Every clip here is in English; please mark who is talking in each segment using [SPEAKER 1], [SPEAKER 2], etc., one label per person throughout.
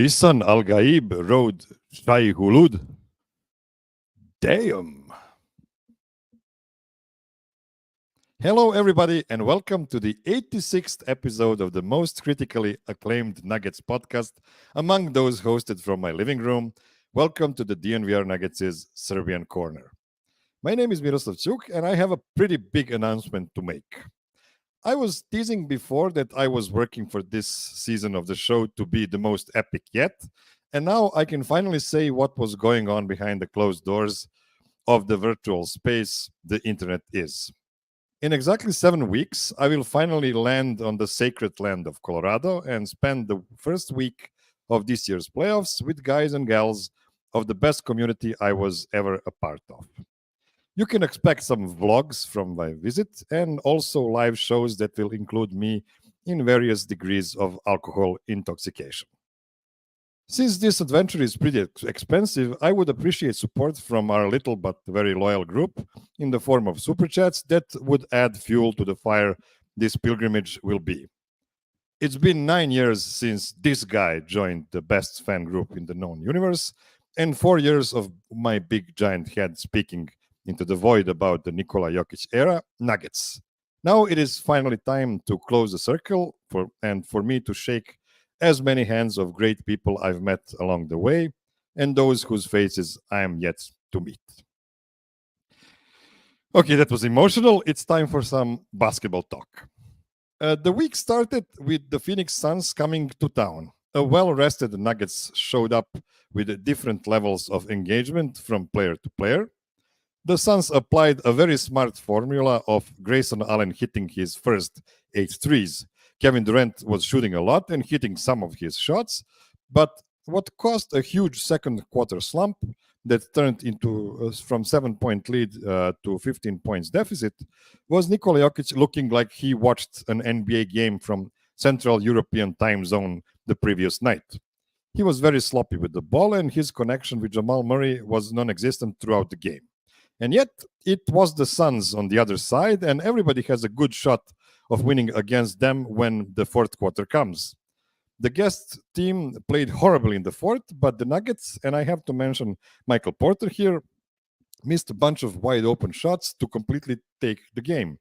[SPEAKER 1] Lisan Al-Gaib rode Shai Hulud. Damn. Hello, everybody, and welcome to the 86th episode of the most critically acclaimed Nuggets podcast, among those hosted from my living room. Welcome to the DNVR Nuggets' Serbian Corner. My name is Miroslav, and I have a pretty big announcement to make. I was teasing before that I was working for this season of the show to be the most epic yet, and now I can finally say what was going on behind the closed doors of the virtual space the internet is. In exactly 7 weeks, I will finally land on the sacred land of Colorado and spend the first week of this year's playoffs with guys and gals of the best community I was ever a part of. You can expect some vlogs from my visit and also live shows that will include me in various degrees of alcohol intoxication. Since this adventure is pretty expensive, I would appreciate support from our little but very loyal group in the form of super chats that would add fuel to the fire this pilgrimage will be. It's been 9 years since this guy joined the best fan group in the known universe, and 4 years of my big giant head speaking into the void about the Nikola Jokić era, Nuggets. Now it is finally time to close the circle for me to shake as many hands of great people I've met along the way and those whose faces I am yet to meet. Okay, that was emotional. It's time for some basketball talk. The week started with the Phoenix Suns coming to town. A well-rested Nuggets showed up with different levels of engagement from player to player. The Suns applied a very smart formula of Grayson Allen hitting his first 8 threes. Kevin Durant was shooting a lot and hitting some of his shots, but what caused a huge second quarter slump that turned into from 7-point lead to 15 points deficit was Nikola Jokić looking like he watched an NBA game from Central European time zone the previous night. He was very sloppy with the ball, and his connection with Jamal Murray was non-existent throughout the game. And yet, it was the Suns on the other side, and everybody has a good shot of winning against them when the fourth quarter comes. The guest team played horribly in the fourth, but the Nuggets, and I have to mention Michael Porter here, missed a bunch of wide open shots to completely take the game.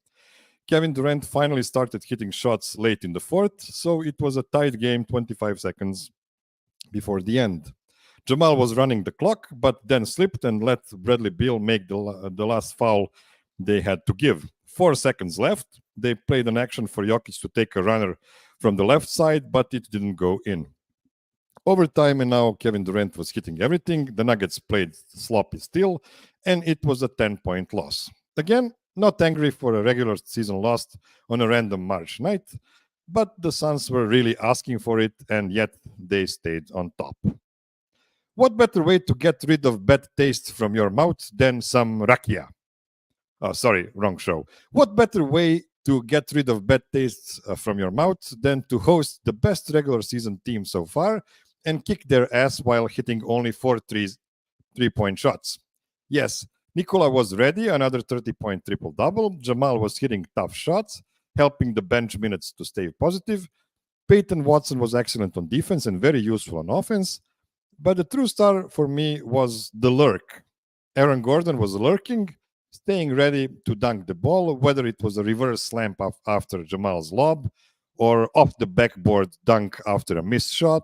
[SPEAKER 1] Kevin Durant finally started hitting shots late in the fourth, so it was a tight game 25 seconds before the end. Jamal was running the clock, but then slipped and let Bradley Beal make the last foul they had to give. 4 seconds left. They played an action for Jokić to take a runner from the left side, but it didn't go in. Overtime, and now Kevin Durant was hitting everything. The Nuggets played sloppy still, and it was a 10-point loss. Again, not angry for a regular season loss on a random March night, but the Suns were really asking for it, and yet they stayed on top. What better way to get rid of bad taste from your mouth than some rakia? Oh, sorry, wrong show. What better way to get rid of bad tastes from your mouth than to host the best regular season team so far and kick their ass while hitting only 4 3-point shots? Yes, Nikola was ready, another 30-point triple-double. Jamal was hitting tough shots, helping the bench minutes to stay positive. Peyton Watson was excellent on defense and very useful on offense. But the true star for me was the lurk. Aaron Gordon was lurking, staying ready to dunk the ball, whether it was a reverse slam after Jamal's lob or off the backboard dunk after a missed shot,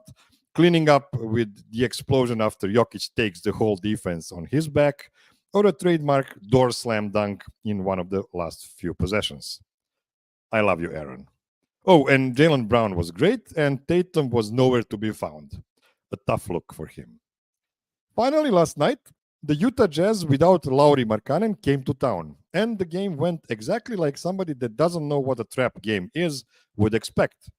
[SPEAKER 1] cleaning up with the explosion after Jokić takes the whole defense on his back, or a trademark door slam dunk in one of the last few possessions. I love you, Aaron. Oh, and Jaylen Brown was great, and Tatum was nowhere to be found. A tough look for him. Finally, last night, the Utah Jazz without Lauri Markkanen came to town, and the game went exactly like somebody that doesn't know what a trap game is would expect.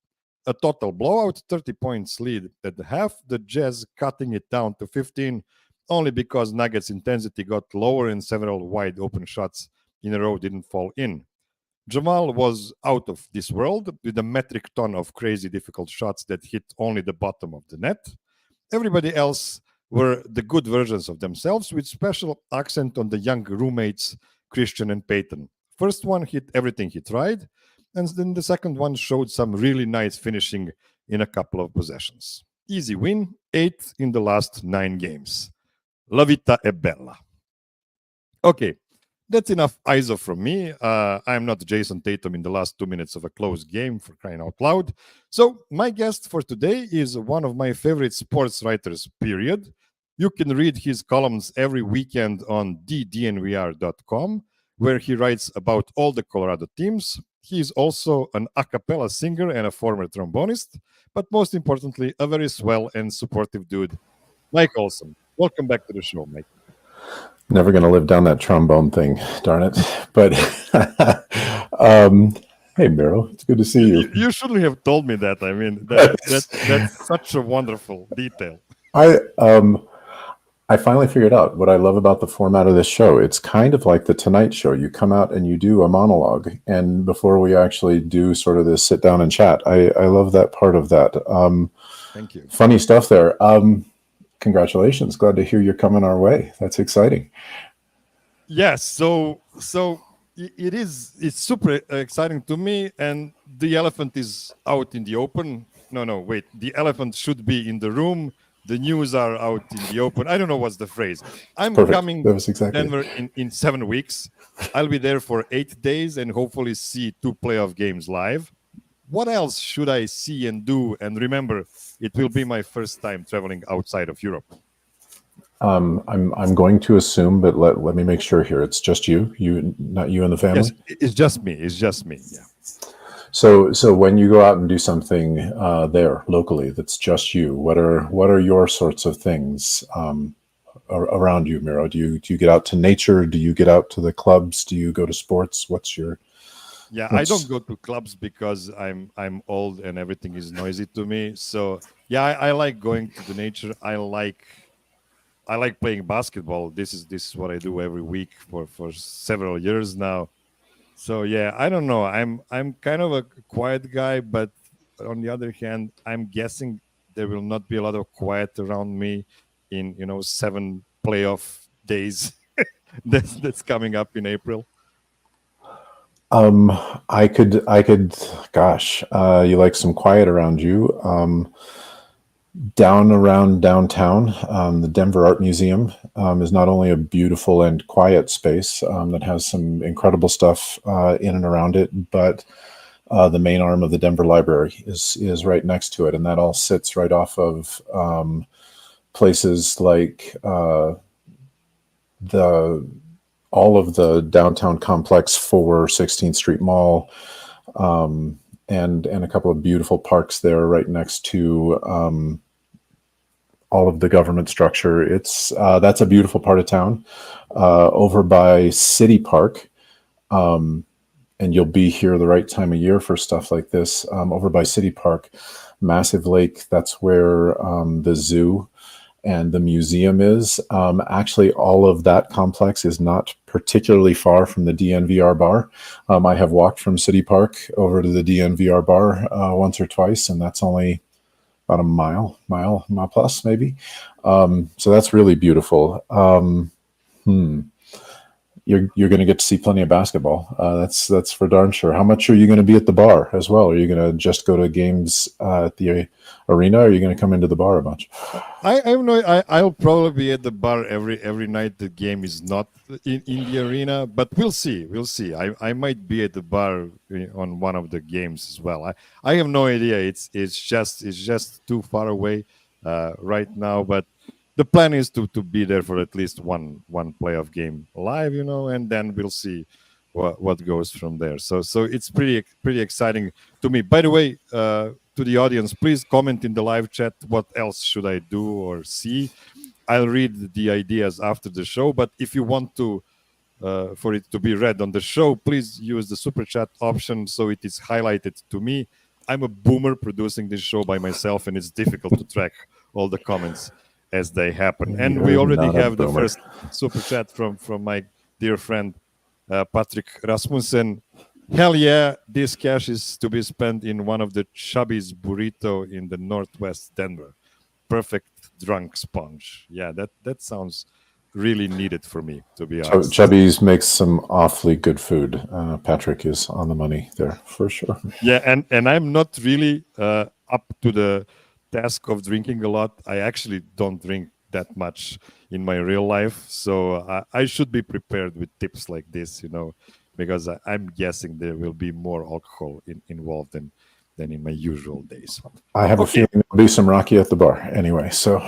[SPEAKER 1] A total blowout, 30 points lead at the half. The Jazz cutting it down to 15 only because Nuggets' intensity got lower and several wide open shots in a row didn't fall in. Jamal was out of this world with a metric ton of crazy difficult shots that hit only the bottom of the net. Everybody else were the good versions of themselves with special accent on the young roommates, Christian and Peyton. First one hit everything he tried, and then the second one showed some really nice finishing in a couple of possessions. Easy win, 8 in the last 9 games. La vita è bella. Okay, that's enough ISO from me. I'm not Jason Tatum in the last 2 minutes of a close game, for crying out loud. So my guest for today is one of my favorite sports writers, period. You can read his columns every weekend on DNVR.com, where he writes about all the Colorado teams. He is also an a cappella singer and a former trombonist, but most importantly, a very swell and supportive dude, Mike Olson. Welcome back to the show, Mike.
[SPEAKER 2] Never going to live down that trombone thing, darn it. But hey, Miro, it's good to see you.
[SPEAKER 1] You shouldn't have told me that. I mean, that's such a wonderful detail.
[SPEAKER 2] I finally figured out what I love about the format of this show. It's kind of like the Tonight Show. You come out and you do a monologue, and before we actually do sort of this sit down and chat, I love that part of that.
[SPEAKER 1] Thank you.
[SPEAKER 2] Funny stuff there. Congratulations. Glad to hear you're coming our way. That's exciting.
[SPEAKER 1] Yes. So it's super exciting to me. And the elephant is out in the open. No, wait. The elephant should be in the room. The news are out in the open. I don't know what's the phrase. I'm coming to Denver in 7 weeks. I'll be there for 8 days and hopefully see 2 playoff games live. What else should I see and do? And remember, it will be my first time traveling outside of Europe.
[SPEAKER 2] I'm going to assume, but let me make sure here. It's just you, not you and the family.
[SPEAKER 1] Yes, it's just me. It's just me. Yeah.
[SPEAKER 2] So when you go out and do something there locally, that's just you. What are your sorts of things around you, Miro? Do you get out to nature? Do you get out to the clubs? Do you go to sports?
[SPEAKER 1] I don't go to clubs because I'm old and everything is noisy to me. So yeah, I like going to the nature. I like playing basketball. This is what I do every week for several years now. So yeah, I don't know. I'm kind of a quiet guy, but on the other hand, I'm guessing there will not be a lot of quiet around me in 7 playoff days that's coming up in April.
[SPEAKER 2] I could, gosh, you like some quiet around you. Down around downtown, the Denver Art Museum is not only a beautiful and quiet space that has some incredible stuff in and around it, but the main arm of the Denver Library is right next to it, and that all sits right off of places like all of the downtown complex for 16th Street Mall, and a couple of beautiful parks there right next to all of the government structure. That's a beautiful part of town. Over by City Park, and you'll be here the right time of year for stuff like this. Over by City Park, massive lake, that's where the zoo and the museum is. Actually, all of that complex is not particularly far from the DNVR bar. I have walked from City Park over to the DNVR bar once or twice, and that's only about a mile plus maybe. So that's really beautiful. You're going to get to see plenty of basketball. That's for darn sure. How much are you going to be at the bar as well? Are you going to just go to games at the arena, or are you going to come into the bar a bunch?
[SPEAKER 1] I'll probably be at the bar every night the game is not in the arena, but we'll see. I might be at the bar on one of the games as well. I have no idea. It's just too far away right now, but the plan is to be there for at least one playoff game live, and then we'll see what goes from there. So it's pretty exciting to me. By the way, to the audience, please comment in the live chat what else should I do or see. I'll read the ideas after the show, but if you want to for it to be read on the show, please use the super chat option so it is highlighted to me. I'm a boomer producing this show by myself, and it's difficult to track all the comments as they happen. And we
[SPEAKER 2] You're
[SPEAKER 1] already
[SPEAKER 2] not a
[SPEAKER 1] have the
[SPEAKER 2] boomer.
[SPEAKER 1] first super chat from my dear friend Patrick Rasmussen. Hell yeah, this cash is to be spent in one of the Chubby's burrito in the Northwest Denver. Perfect drunk sponge. Yeah, that sounds really needed for me, to be honest.
[SPEAKER 2] Chubby's makes some awfully good food. Patrick is on the money there for sure.
[SPEAKER 1] Yeah, and I'm not really up to the task of drinking a lot. I actually don't drink that much in my real life, so I should be prepared with tips like this, because I'm guessing there will be more alcohol involved than in my usual days.
[SPEAKER 2] I have a feeling there'll be some rakia at the bar anyway. So,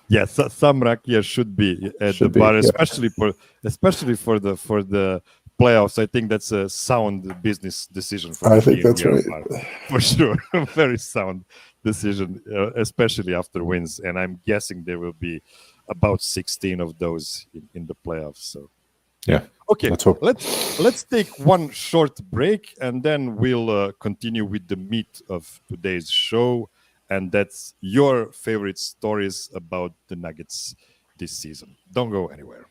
[SPEAKER 1] yeah, so some rakia should be at the bar, especially for the playoffs. I think that's a sound business decision for
[SPEAKER 2] I think that's right.
[SPEAKER 1] For sure. Very sound decision, especially after wins. And I'm guessing there will be about 16 of those in the playoffs. So
[SPEAKER 2] yeah.
[SPEAKER 1] Okay, let's take one short break, and then we'll continue with the meat of today's show, and that's your favorite stories about the Nuggets this season. Don't go anywhere.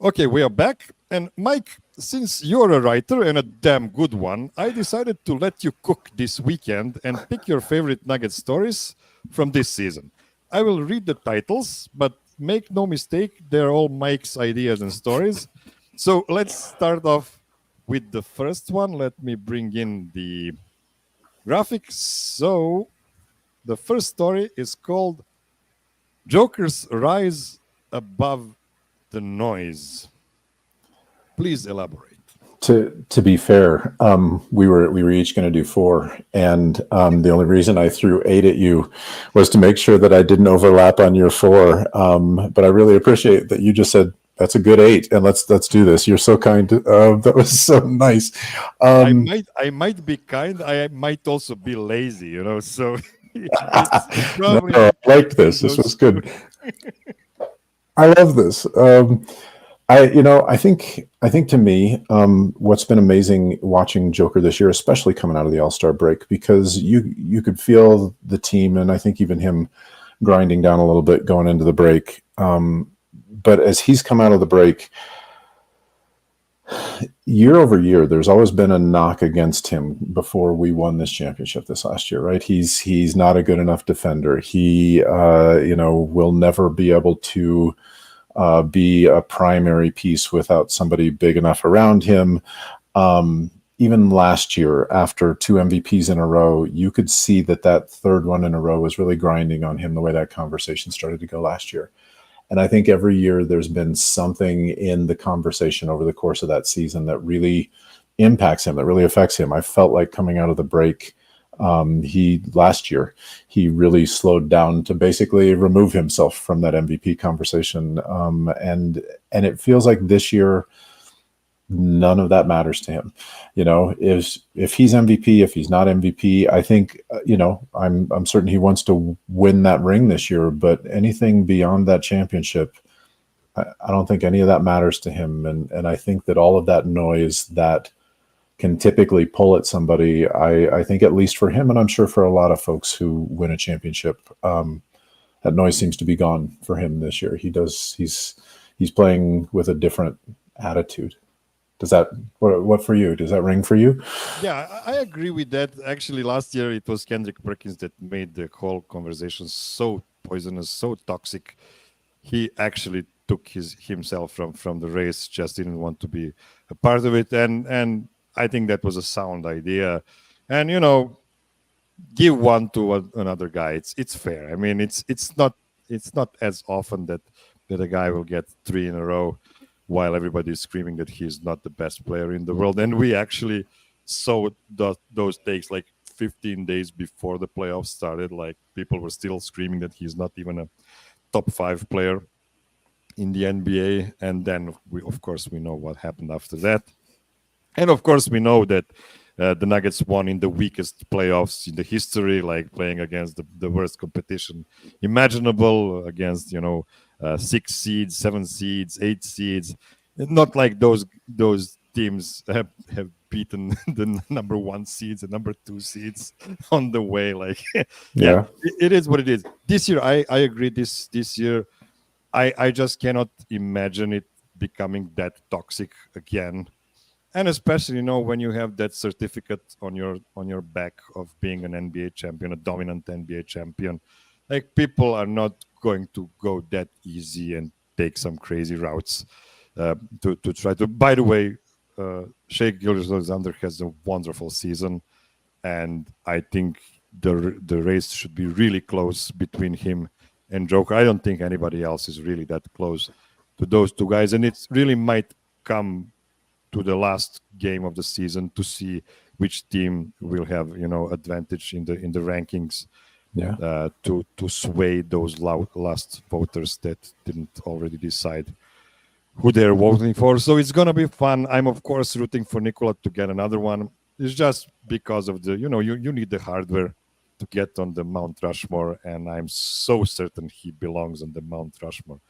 [SPEAKER 1] Okay, we are back. And Mike, since you're a writer and a damn good one, I decided to let you cook this weekend and pick your favorite Nugget stories from this season. I will read the titles, but make no mistake, they're all Mike's ideas and stories. So let's start off with the first one. Let me bring in the graphics. So the first story is called Joker's Rise Above the Noise. Please elaborate.
[SPEAKER 2] To be fair, we were each going to do 4, and the only reason I threw 8 at you was to make sure that I didn't overlap on your 4. But I really appreciate that you just said that's a good 8, and let's do this. You're so kind. That was so nice.
[SPEAKER 1] I might be kind. I might also be lazy. So it's probably
[SPEAKER 2] no, I liked this. This was good. I love this. I think to me, what's been amazing watching Joker this year, especially coming out of the All-Star break, because you could feel the team, and I think even him grinding down a little bit going into the break. But as he's come out of the break, year over year, there's always been a knock against him before we won this championship this last year, right? He's not a good enough defender. He, will never be able to be a primary piece without somebody big enough around him. Even last year, after 2 MVPs in a row, you could see that third one in a row was really grinding on him the way that conversation started to go last year. And I think every year there's been something in the conversation over the course of that season that really impacts him, that really affects him. I felt like coming out of the break, last year, he really slowed down to basically remove himself from that MVP conversation. And it feels like this year, none of that matters to him. If he's MVP, if he's not MVP, I think, I'm certain he wants to win that ring this year, but anything beyond that championship, I don't think any of that matters to him. And I think that all of that noise that can typically pull at somebody, I think at least for him, and I'm sure for a lot of folks who win a championship, that noise seems to be gone for him this year. He's playing with a different attitude. Does that, what for you? Does that ring for you?
[SPEAKER 1] Yeah, I agree with that. Actually, last year it was Kendrick Perkins that made the whole conversation so poisonous, so toxic. He actually took himself from the race, just didn't want to be a part of it. And I think that was a sound idea. And, give one to another guy. It's fair. I mean, it's not as often that a guy will get 3 in a row while everybody is screaming that he's not the best player in the world. And we actually saw those takes like 15 days before the playoffs started. Like, people were still screaming that he's not even a top 5 player in the NBA. And then we know what happened after that. And of course, we know that the Nuggets won in the weakest playoffs in the history, like playing against the worst competition imaginable, against 6 seeds, 7 seeds, 8 seeds. Not like those teams have beaten the number 1 seeds and number 2 seeds on the way. Like,
[SPEAKER 2] Yeah.
[SPEAKER 1] it is what it is. This year, I agree. This year, I just cannot imagine it becoming that toxic again. And especially, when you have that certificate on your back of being an NBA champion, a dominant NBA champion, like, people are not going to go that easy and take some crazy routes to try to. By the way, Shai Gilgeous-Alexander has a wonderful season, and I think the race should be really close between him and Joker. I don't think anybody else is really that close to those two guys, and it really might come to the last game of the season to see which team will have advantage in the rankings. To sway those last voters that didn't already decide who they're voting for. So it's gonna be fun. I'm of course rooting for Nikola to get another one. It's just because of the you need the hardware to get on the Mount Rushmore, and I'm so certain he belongs on the Mount Rushmore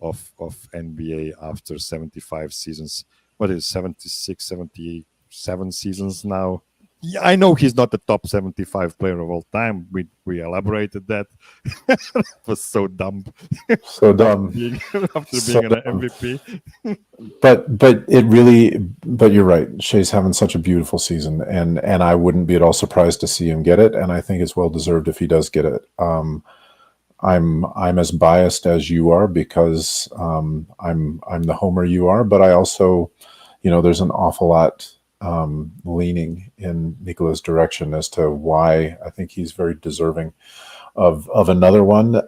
[SPEAKER 1] of NBA after 75 seasons. What is 76, 77 seasons now? Yeah, I know he's not the top 75 player of all time. We elaborated that. It was so dumb.
[SPEAKER 2] So dumb.
[SPEAKER 1] after being an MVP.
[SPEAKER 2] But you're right. Shai's having such a beautiful season, and I wouldn't be at all surprised to see him get it. And I think it's well deserved if he does get it. I'm as biased as you are because I'm the homer you are, but I also, there's an awful lot leaning in Nikola's direction as to why I think he's very deserving of another one.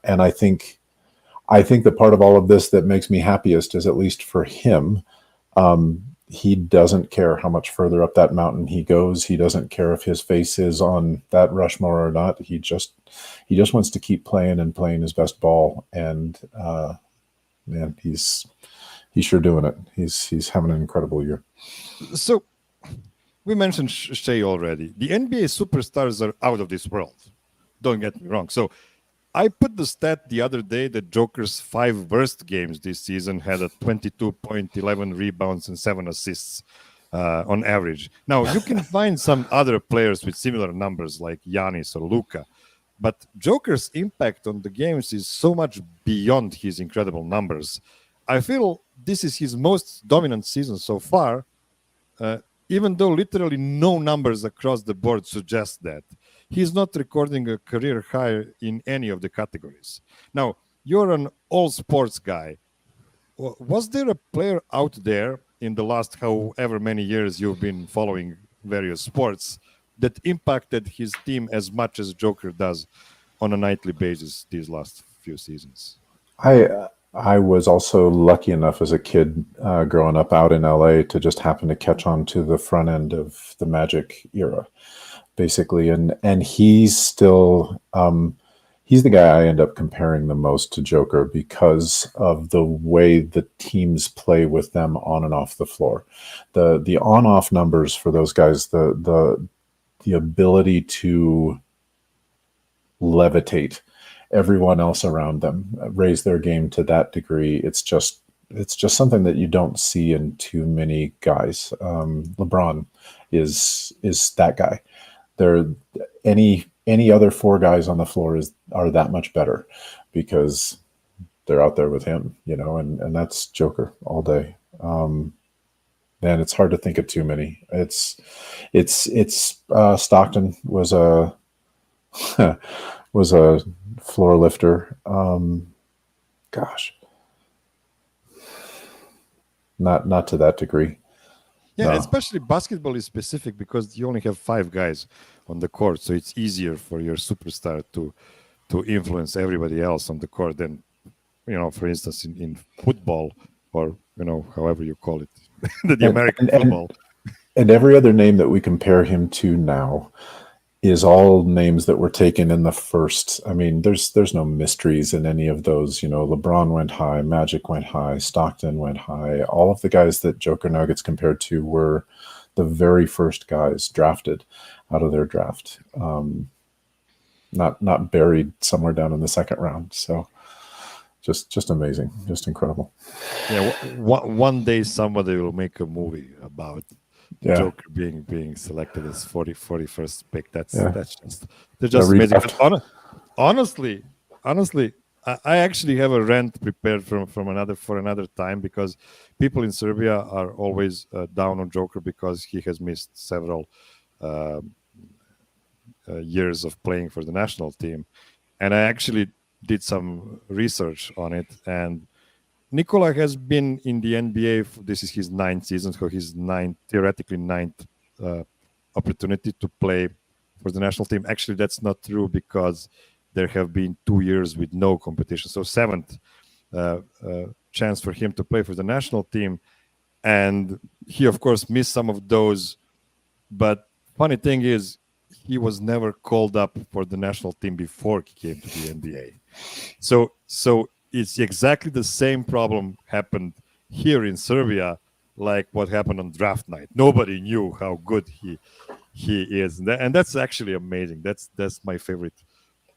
[SPEAKER 2] And I think the part of all of this that makes me happiest is, at least for him, he doesn't care how much further up that mountain he goes. He doesn't care if his face is on that Rushmore or not. He just wants to keep playing and playing his best ball. And man, he's sure doing it. He's having an incredible year.
[SPEAKER 1] So we mentioned Shai already. The NBA superstars are out of this world. Don't get me wrong. So I put the stat the other day that Joker's 5 worst games this season had a 22 point, 11 rebounds, and 7 assists on average. Now, you can find some other players with similar numbers like Giannis or Luka, but Joker's impact on the games is so much beyond his incredible numbers. I feel this is his most dominant season so far, even though literally no numbers across the board suggest that. He's not recording a career high in any of the categories. Now, you're an all-sports guy. Was there a player out there in the last however many years you've been following various sports that impacted his team as much as Joker does on a nightly basis these last few seasons?
[SPEAKER 2] I was also lucky enough as a kid growing up out in LA to just happen to catch on to the front end of the Magic era, basically. And he's still, he's the guy I end up comparing the most to Joker because of the way the teams play with them on and off the floor. The on-off numbers for those guys, the ability to levitate everyone else around them, raise their game to that degree. It's just something that you don't see in too many guys. LeBron is that guy. There, any other 4 guys on the floor are that much better because they're out there with him, and that's Joker all day. And it's hard to think of too many. It's Stockton was a was a floor lifter. Gosh, not to that degree.
[SPEAKER 1] Yeah, no. Especially basketball is specific because you only have 5 guys on the court, so it's easier for your superstar to influence everybody else on the court than, for instance, in football or however you call it, the American football.
[SPEAKER 2] And every other name that we compare him to now is all names that were taken in the first. I mean, there's no mysteries in any of those. LeBron went high, Magic went high, Stockton went high. All of the guys that Joker now gets compared to were the very first guys drafted out of their draft, not buried somewhere down in the second round. So Just amazing, just incredible.
[SPEAKER 1] Yeah, one day somebody will make a movie about Joker being selected as 41st pick. That's just they're just amazing. But honestly, I actually have a rant prepared for another time, because people in Serbia are always down on Joker because he has missed several years of playing for the national team, and I actually did some research on it. And Nikola has been in the NBA. This is his 9th season, so his theoretically ninth opportunity to play for the national team. Actually, that's not true, because there have been 2 years with no competition. So 7th chance for him to play for the national team. And he, of course, missed some of those. But funny thing is, he was never called up for the national team before he came to the NBA. So it's exactly the same problem happened here in Serbia, like what happened on draft night. Nobody knew how good he is, and that's actually amazing. That's my favorite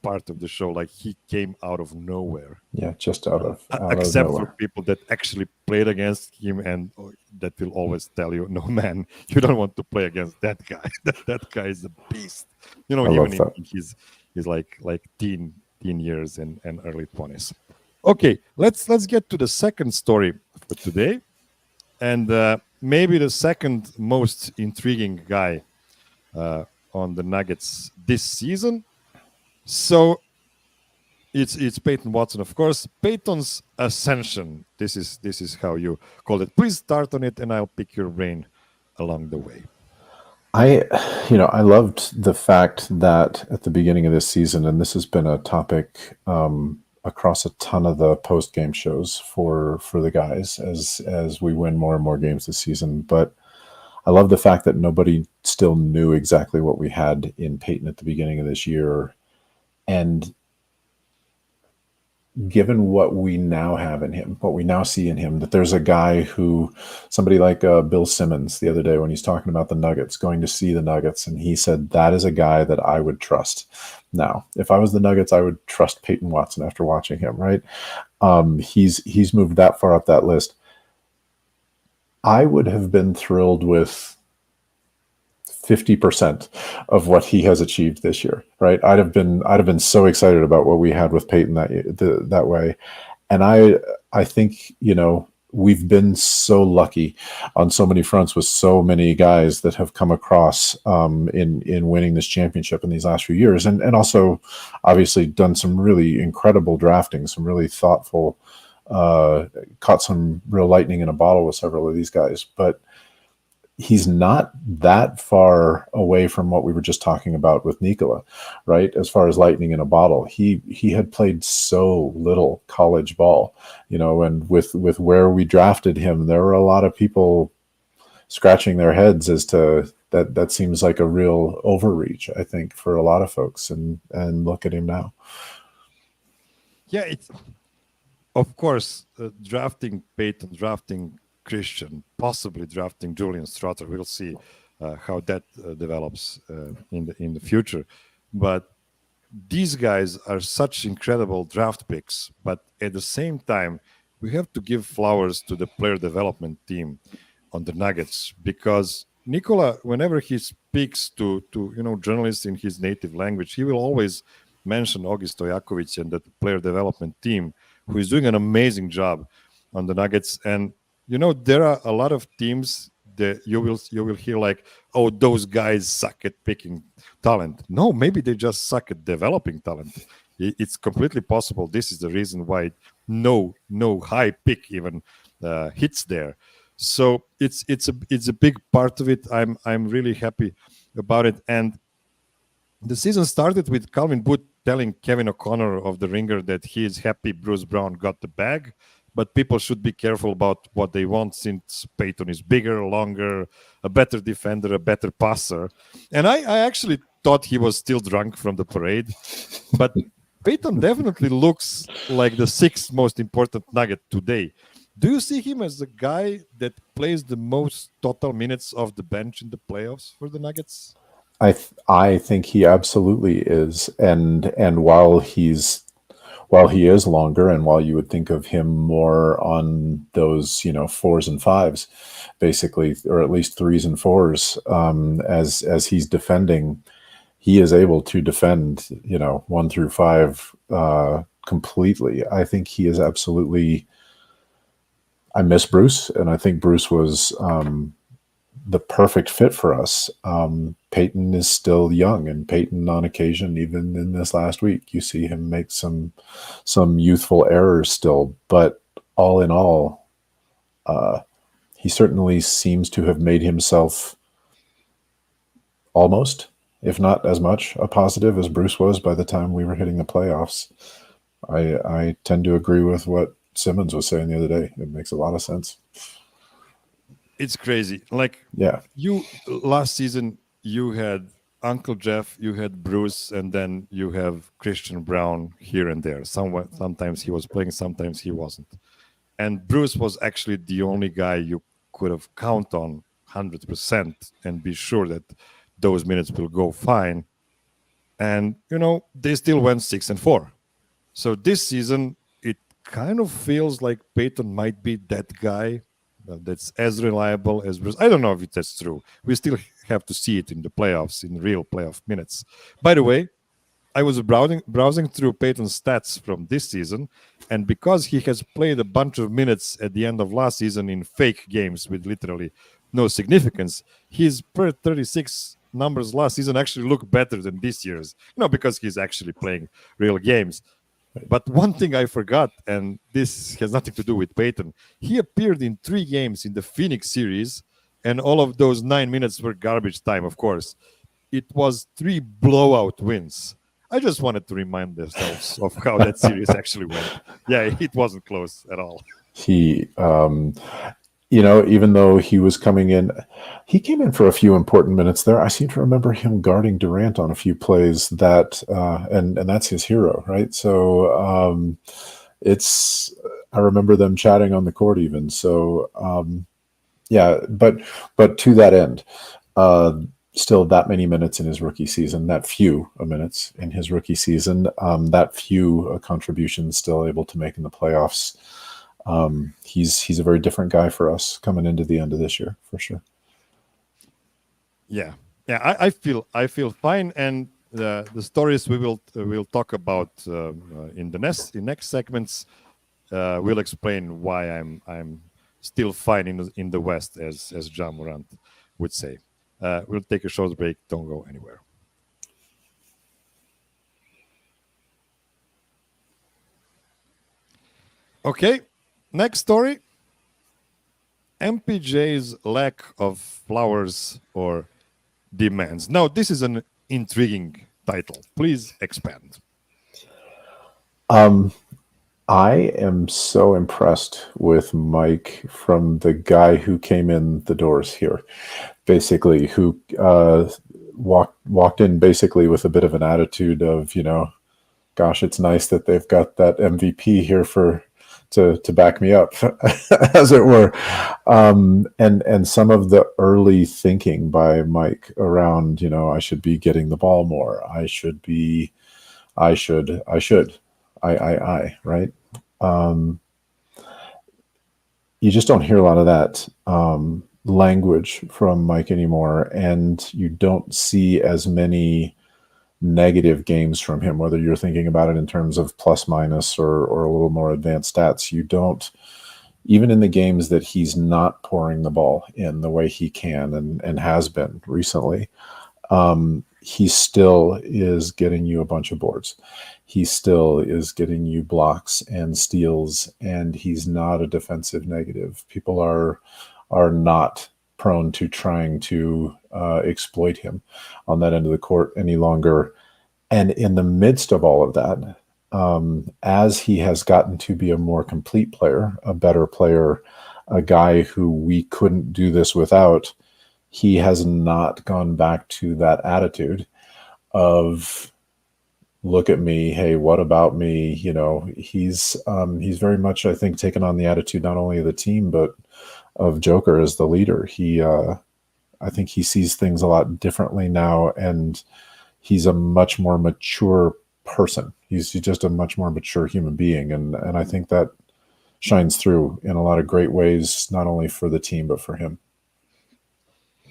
[SPEAKER 1] part of the show. Like, he came out of nowhere.
[SPEAKER 2] Yeah, just out of
[SPEAKER 1] except
[SPEAKER 2] nowhere.
[SPEAKER 1] for people that actually played against him, and that will always tell you, no, man, you don't want to play against that guy. that guy is a beast. You know, even in his like teen years and early 20s. Okay, let's get to the second story for today, and maybe the second most intriguing guy on the Nuggets this season. So it's Peyton Watson, of course. Peyton's ascension. This is how you call it. Please start on it, and I'll pick your brain along the way.
[SPEAKER 2] I loved the fact that at the beginning of this season, and this has been a topic across a ton of the post-game shows for the guys as we win more and more games this season. But I love the fact that nobody still knew exactly what we had in Peyton at the beginning of this year. And given what we now have in him, what we now see in him, that there's a guy who, somebody like Bill Simmons the other day when he's talking about the Nuggets, going to see the Nuggets, and he said, that is a guy that I would trust. Now, if I was the Nuggets, I would trust Peyton Watson after watching him, right? He's moved that far up that list. I would have been thrilled with 50% of what he has achieved this year, right? I'd have been so excited about what we had with Peyton that way. And I think, we've been so lucky on so many fronts with so many guys that have come across in winning this championship in these last few years, and also obviously done some really incredible drafting, some really thoughtful, caught some real lightning in a bottle with several of these guys. But he's not that far away from what we were just talking about with Nikola, right? As far as lightning in a bottle, he had played so little college ball, and with where we drafted him, there were a lot of people scratching their heads as to that seems like a real overreach, I think, for a lot of folks. And look at him now.
[SPEAKER 1] Yeah, it's of course drafting Peyton, drafting Christian, possibly drafting Julian Strother. We'll see how that develops in the future. But these guys are such incredible draft picks. But at the same time, we have to give flowers to the player development team on the Nuggets, because Nikola, whenever he speaks to journalists in his native language, he will always mention Ogi Stojakovic and the player development team, who is doing an amazing job on the Nuggets. And there are a lot of teams that you will hear like, oh, those guys suck at picking talent. No, maybe they just suck at developing talent. It's completely possible. This is the reason why no high pick even hits there. So it's a big part of it. I'm really happy about it. And the season started with Calvin Booth telling Kevin O'Connor of The Ringer that he is happy Bruce Brown got the bag, but people should be careful about what they want, since Peyton is bigger, longer, a better defender, a better passer. And I actually thought he was still drunk from the parade, but Peyton definitely looks like the 6th most important Nugget today. Do you see him as the guy that plays the most total minutes off the bench in the playoffs for the Nuggets?
[SPEAKER 2] I think he absolutely is, and while while he is longer, and while you would think of him more on those, 4s and 5s, basically, or at least 3s and 4s, as he's defending, he is able to defend, 1 through 5 completely. I think he is absolutely. I miss Bruce, and I think Bruce was the perfect fit for us. Peyton is still young, and Peyton, on occasion, even in this last week, you see him make some youthful errors still. But all in all, he certainly seems to have made himself almost, if not as much, a positive as Bruce was by the time we were hitting the playoffs. I tend to agree with what Simmons was saying the other day. It makes a lot of sense.
[SPEAKER 1] It's crazy. Like,
[SPEAKER 2] yeah,
[SPEAKER 1] you last season, you had Uncle Jeff, you had Bruce, and then you have Christian Braun here and there. Sometimes he was playing, sometimes he wasn't. And Bruce was actually the only guy you could have count on 100% and be sure that those minutes will go fine. And, they still went 6-4. So this season, it kind of feels like Peyton might be that guy that's as reliable as Bruce. I don't know if that's true. We still have to see it in the playoffs, in real playoff minutes. By the way, I was browsing through Peyton's stats from this season, and because he has played a bunch of minutes at the end of last season in fake games with literally no significance, his per 36 numbers last season actually look better than this year's, because he's actually playing real games. But one thing I forgot, and this has nothing to do with Peyton, he appeared in 3 games in the Phoenix series, and all of those 9 minutes were garbage time, of course. It was 3 blowout wins. I just wanted to remind ourselves of how that series actually went. Yeah, it wasn't close at all.
[SPEAKER 2] He, even though he was coming in, he came in for a few important minutes there. I seem to remember him guarding Durant on a few plays that, and that's his hero, right? So I remember them chatting on the court even. So yeah, but to that end, still that many minutes in his rookie season, that few minutes in his rookie season, that few contributions still able to make in the playoffs. He's a very different guy for us coming into the end of this year, for sure.
[SPEAKER 1] Yeah. I feel fine, and the stories we'll talk about in the next segments will explain why I'm still fine in the West, as John Morant would say. We'll take a short break. Don't go anywhere. Okay, next story. MPJ's lack of flowers or demands. Now, this is an intriguing title. Please expand.
[SPEAKER 2] I am so impressed with Mike, from the guy who came in the doors here, basically, who walked in basically with a bit of an attitude of, gosh, it's nice that they've got that MVP here to back me up, as it were. And some of the early thinking by Mike around, I should be getting the ball more. I should, right? You just don't hear a lot of that language from Mike anymore, and you don't see as many negative games from him, whether you're thinking about it in terms of plus minus or a little more advanced stats. You don't, even in the games that he's not pouring the ball in the way he can and has been recently, he still is getting you a bunch of boards. He still is getting you blocks and steals, and he's not a defensive negative. People are not prone to trying to exploit him on that end of the court any longer. And in the midst of all of that, as he has gotten to be a more complete player, a better player, a guy who we couldn't do this without, he has not gone back to that attitude of, look at me, hey, what about me? He's very much, I think, taken on the attitude not only of the team, but of Joker as the leader. I think he sees things a lot differently now, and he's a much more mature person. He's just a much more mature human being, and I think that shines through in a lot of great ways, not only for the team but for him.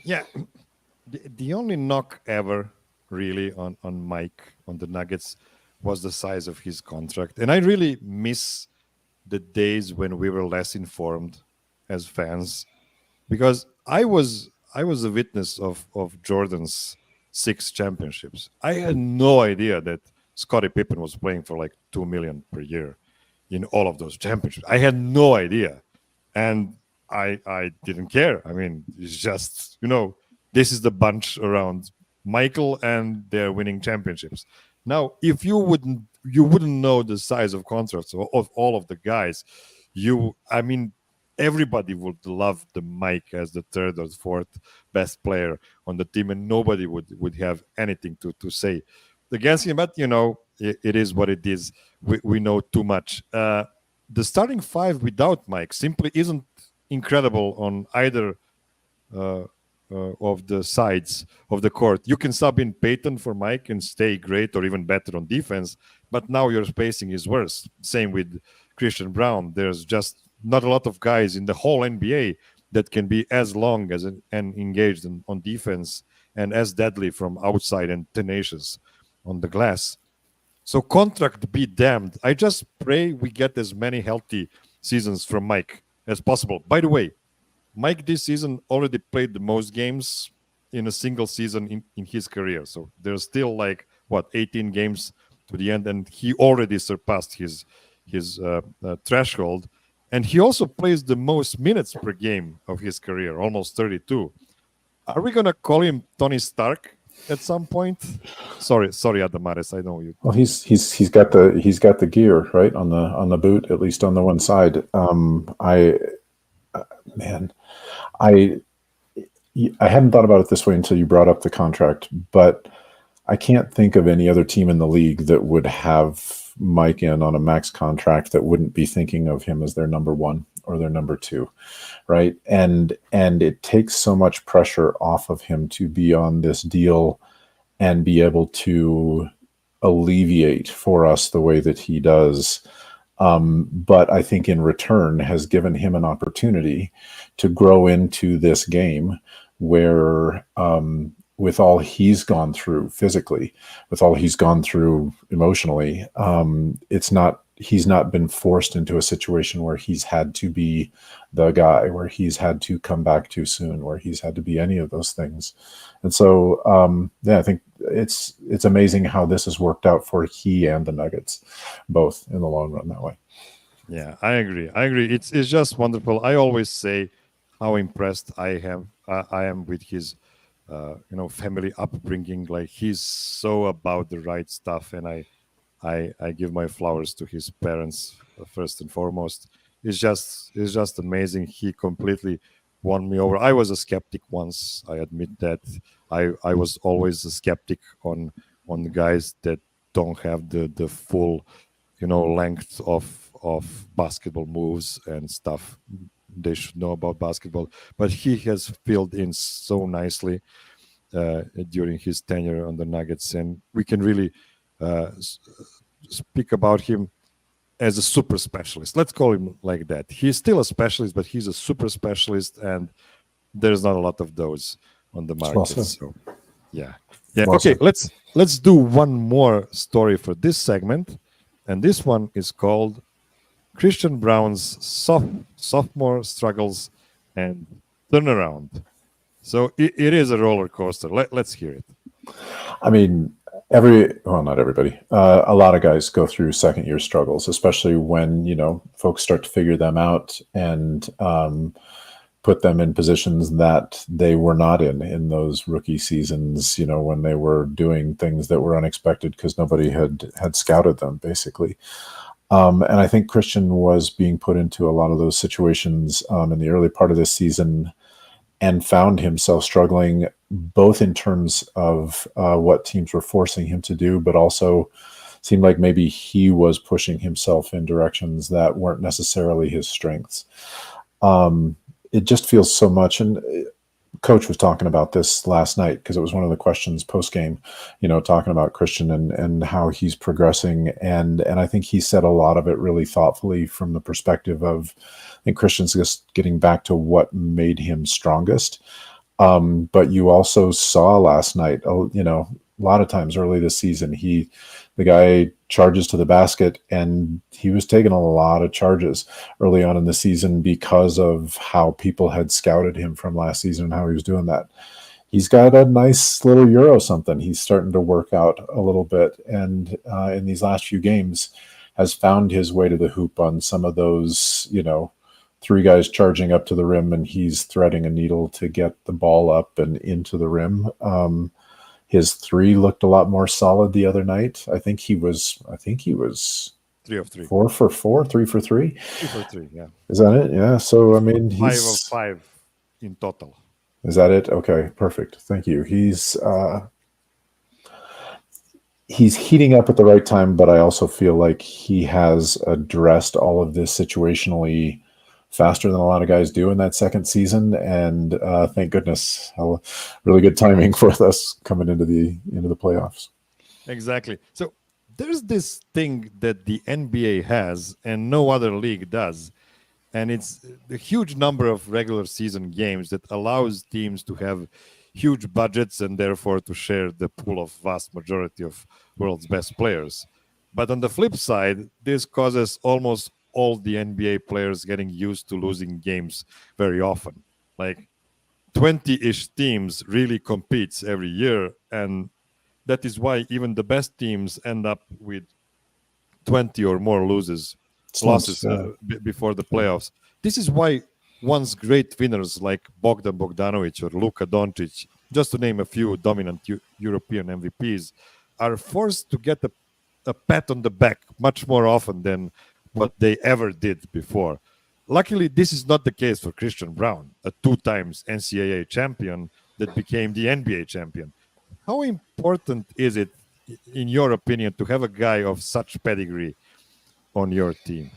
[SPEAKER 1] Yeah, the only knock ever really on Mike on the Nuggets was the size of his contract, and I really miss the days when we were less informed as fans, because I was a witness of Jordan's 6 championships. I had no idea that Scottie Pippen was playing for like $2 million per year in all of those championships. I had no idea, and I didn't care. I mean, it's just, this is the bunch around Michael, and they're winning championships. Now, if you wouldn't know the size of contracts of all of the guys, everybody would love the Mike as the 3rd or 4th best player on the team, and nobody would have anything to say against him. But it is what it is. We know too much. The starting 5 without Mike simply isn't incredible on either of the sides of the court. You can sub in Peyton for Mike and stay great or even better on defense, but now your spacing is worse. Same with Christian Braun. There's just not a lot of guys in the whole NBA that can be as long as and engaged on defense and as deadly from outside and tenacious on the glass. So contract be damned. I just pray we get as many healthy seasons from Mike as possible. By the way, Mike this season already played the most games in a single season in his career. So there's still 18 games to the end, and he already surpassed his threshold. And he also plays the most minutes per game of his career, almost 32. Are we gonna call him Tony Stark at some point? Sorry, Adamares, I know you.
[SPEAKER 2] Well, he's got the gear right on the boot, at least on the one side. I hadn't thought about it this way until you brought up the contract, but I can't think of any other team in the league that would have Mike in on a max contract that wouldn't be thinking of him as their number 1 or their number 2, right? And it takes so much pressure off of him to be on this deal and be able to alleviate for us the way that he does. But I think in return has given him an opportunity to grow into this game where, with all he's gone through physically, with all he's gone through emotionally, he's not been forced into a situation where he's had to be the guy, where he's had to come back too soon, where he's had to be any of those things. And so, I think it's amazing how this has worked out for he and the Nuggets, both in the long run that way.
[SPEAKER 1] Yeah, I agree. It's just wonderful. I always say how impressed I am with his family upbringing. Like, he's so about the right stuff, and I give my flowers to his parents first and foremost. It's just amazing. He completely won me over. I was a skeptic once, I admit that. I was always a skeptic on the guys that don't have the full length of basketball moves and stuff they should know about basketball. But he has filled in so nicely during his tenure on the Nuggets, and we can really speak about him as a super specialist. Let's call him like that. He's still a specialist, but he's a super specialist, and there's not a lot of those on the market.
[SPEAKER 2] Awesome.
[SPEAKER 1] So, yeah. Okay, let's do one more story for this segment, and this one is called Christian Braun's sophomore struggles and turnaround. So it is a roller coaster. Let's hear it.
[SPEAKER 2] I mean, not everybody. A lot of guys go through second-year struggles, especially when folks start to figure them out and put them in positions that they were not in those rookie seasons. When they were doing things that were unexpected because nobody had scouted them, basically. And I think Christian was being put into a lot of those situations in the early part of this season, and found himself struggling both in terms of what teams were forcing him to do, but also seemed like maybe he was pushing himself in directions that weren't necessarily his strengths. It just feels so much. And coach was talking about this last night because it was one of the questions post game, talking about Christian and how he's progressing. And I think he said a lot of it really thoughtfully from the perspective of, I think Christian's just getting back to what made him strongest. But you also saw last night, a lot of times early this season, the guy charges to the basket, and he was taking a lot of charges early on in the season because of how people had scouted him from last season and how he was doing that. He's got a nice little Euro something. He's starting to work out a little bit, and in these last few games has found his way to the hoop on some of those, three guys charging up to the rim, and he's threading a needle to get the ball up and into the rim. His three looked a lot more solid the other night. I think he was
[SPEAKER 1] 3 of 3.
[SPEAKER 2] 4 for 4, 3 for 3.
[SPEAKER 1] 3 for 3, yeah.
[SPEAKER 2] Is that it? Yeah. So, I mean,
[SPEAKER 1] 5 of 5 in total.
[SPEAKER 2] Is that it? Okay, perfect. Thank you. He's heating up at the right time, but I also feel like he has addressed all of this situationally faster than a lot of guys do in that second season, and thank goodness, really good timing for us coming into the playoffs.
[SPEAKER 1] Exactly. So there's this thing that the NBA has and no other league does, and it's the huge number of regular season games that allows teams to have huge budgets and therefore to share the pool of vast majority of world's best players. But on the flip side, this causes almost all the NBA players getting used to losing games very often. Like 20-ish teams really competes every year, and that is why even the best teams end up with 20 or more losses before the playoffs. This is why once great winners like Bogdan Bogdanovic or Luka Doncic, just to name a few dominant European MVPs, are forced to get a pat on the back much more often than what they ever did before. Luckily, this is not the case for Christian Braun, a 2 times NCAA champion that became the NBA champion. How important is it, in your opinion, to have a guy of such pedigree on your team?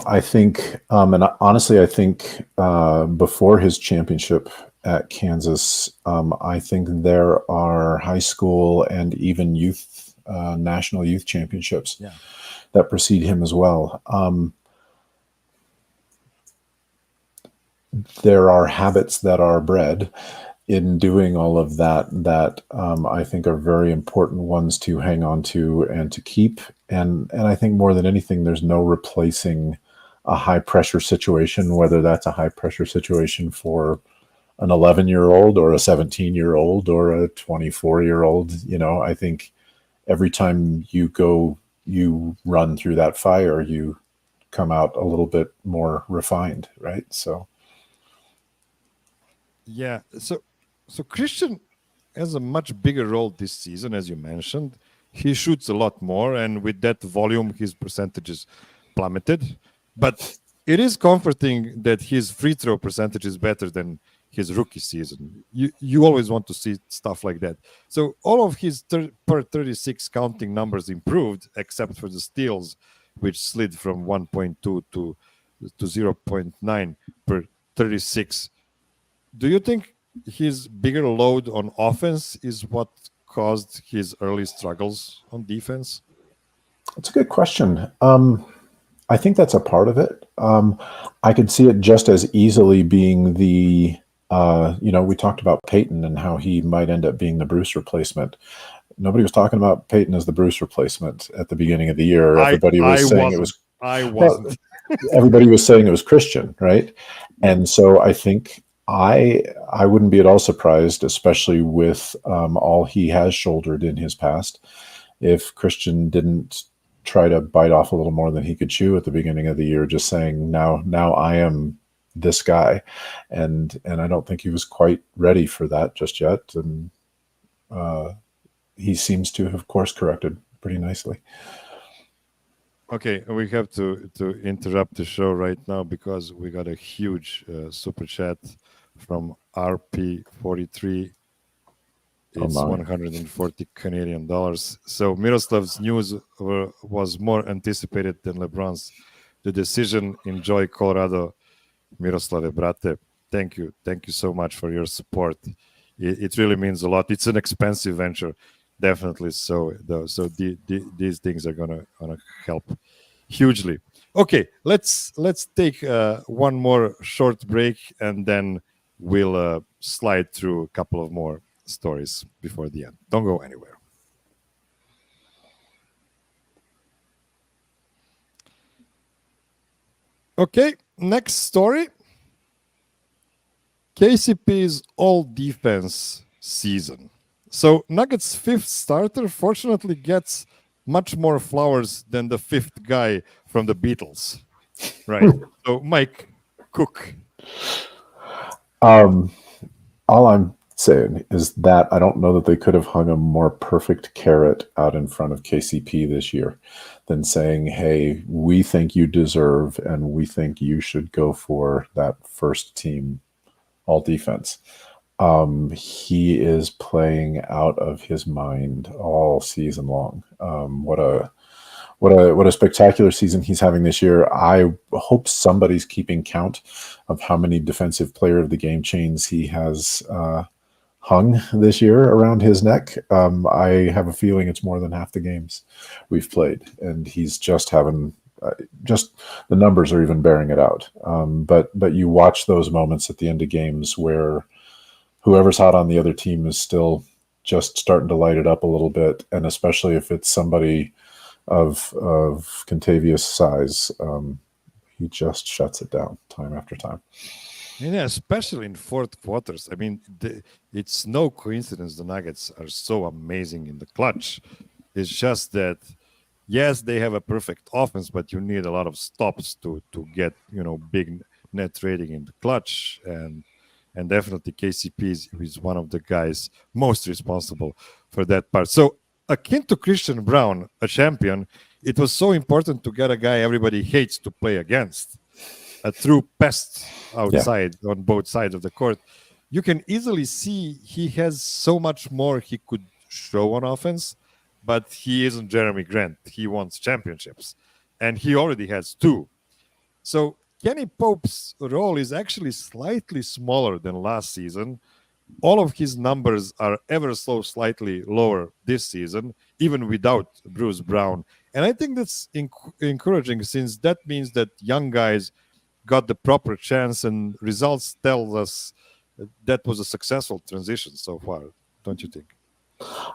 [SPEAKER 2] I think, and honestly, I think before his championship at Kansas, I think there are high school and even youth national youth championships that precede him as well. There are habits that are bred in doing all of that I think are very important ones to hang on to and to keep. And I think more than anything, there's no replacing a high pressure situation, whether that's a high pressure situation for an 11-year-old or a 17-year-old or a 24-year-old. I think every time you run through that fire, you come out a little bit more refined, right? So,
[SPEAKER 1] yeah. So Christian has a much bigger role this season, as you mentioned. He shoots a lot more, and with that volume, his percentages plummeted. But it is comforting that his free throw percentage is better than his rookie season. You always want to see stuff like that. So all of his per 36 counting numbers improved, except for the steals, which slid from 1.2 to 0.9 per 36. Do you think his bigger load on offense is what caused his early struggles on defense?
[SPEAKER 2] That's a good question. I think that's a part of it. I could see it just as easily being the, we talked about Peyton and how he might end up being the Bruce replacement. Nobody was talking about Peyton as the Bruce replacement at the beginning of the year. Everybody was saying it was.
[SPEAKER 1] I wasn't.
[SPEAKER 2] Everybody was saying it was Christian, right? And so I think I wouldn't be at all surprised, especially with all he has shouldered in his past, if Christian didn't try to bite off a little more than he could chew at the beginning of the year, just saying now I am this guy, and I don't think he was quite ready for that just yet, and he seems to have course corrected pretty nicely.
[SPEAKER 1] Okay, we have to interrupt the show right now because we got a huge super chat from RP43. It's 140 Canadian dollars. So Miroslav's news was more anticipated than LeBron's. The decision, enjoy Colorado, Miroslave, brate. Thank you so much for your support. It really means a lot. It's an expensive venture, definitely. So these things are gonna help hugely. Okay, let's take one more short break, and then we'll slide through a couple of more stories before the end. Don't go anywhere. Okay, next story. KCP's all defense season. So Nuggets' fifth starter fortunately gets much more flowers than the fifth guy from the Beatles, right? So Mike Cook.
[SPEAKER 2] All I'm saying is that I don't know that they could have hung a more perfect carrot out in front of KCP this year than saying, hey, we think you deserve and we think you should go for that first team all defense. He is playing out of his mind all season long. What a spectacular season he's having this year. I hope somebody's keeping count of how many defensive player of the game chains he has hung this year around his neck. I have a feeling it's more than half the games we've played, and he's just having just the numbers are even bearing it out. But you watch those moments at the end of games where whoever's hot on the other team is still just starting to light it up a little bit, and especially if it's somebody of Contavious size, he just shuts it down time after time.
[SPEAKER 1] Yeah, especially in fourth quarters. I mean, it's no coincidence the Nuggets are so amazing in the clutch. It's just that, yes, they have a perfect offense, but you need a lot of stops to get big net rating in the clutch, and definitely KCP is one of the guys most responsible for that part. So akin to Christian Braun, a champion, it was so important to get a guy everybody hates to play against. A true pest outside on both sides of the court. You can easily see he has so much more he could show on offense, but he isn't Jeremy Grant. He wants championships, and he already has two. So Kenny Pope's role is actually slightly smaller than last season. All of his numbers are ever so slightly lower this season, even without Bruce Brown. And I think that's encouraging, since that means that young guys got the proper chance, and results tell us that was a successful transition so far, don't you think?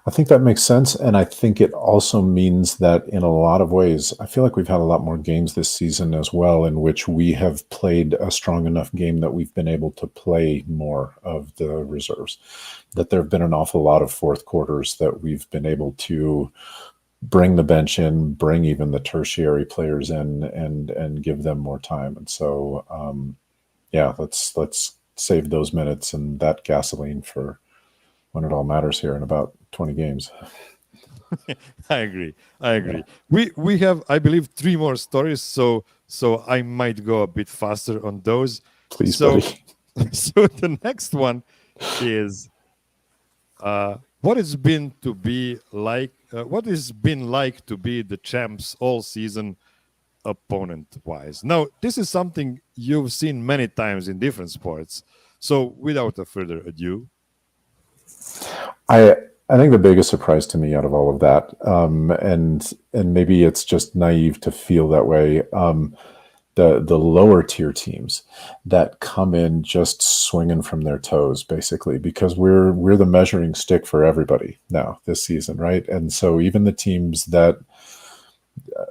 [SPEAKER 2] I think that makes sense, and I think it also means that in a lot of ways, I feel like we've had a lot more games this season as well in which we have played a strong enough game that we've been able to play more of the reserves, that there have been an awful lot of fourth quarters that we've been able to bring the bench in, bring even the tertiary players in, and give them more time. And so, let's save those minutes and that gasoline for when it all matters here in about 20 games.
[SPEAKER 1] I agree. We have, I believe, 3 more stories, so I might go a bit faster on those.
[SPEAKER 2] Please, buddy.
[SPEAKER 1] So the next one is what it's been to be like. What it's been like to be the champs all season, opponent-wise. Now, this is something you've seen many times in different sports. So, without a further ado,
[SPEAKER 2] I think the biggest surprise to me out of all of that, and maybe it's just naive to feel that way, the lower tier teams that come in just swinging from their toes, basically, because we're the measuring stick for everybody now this season, right? And so even the teams that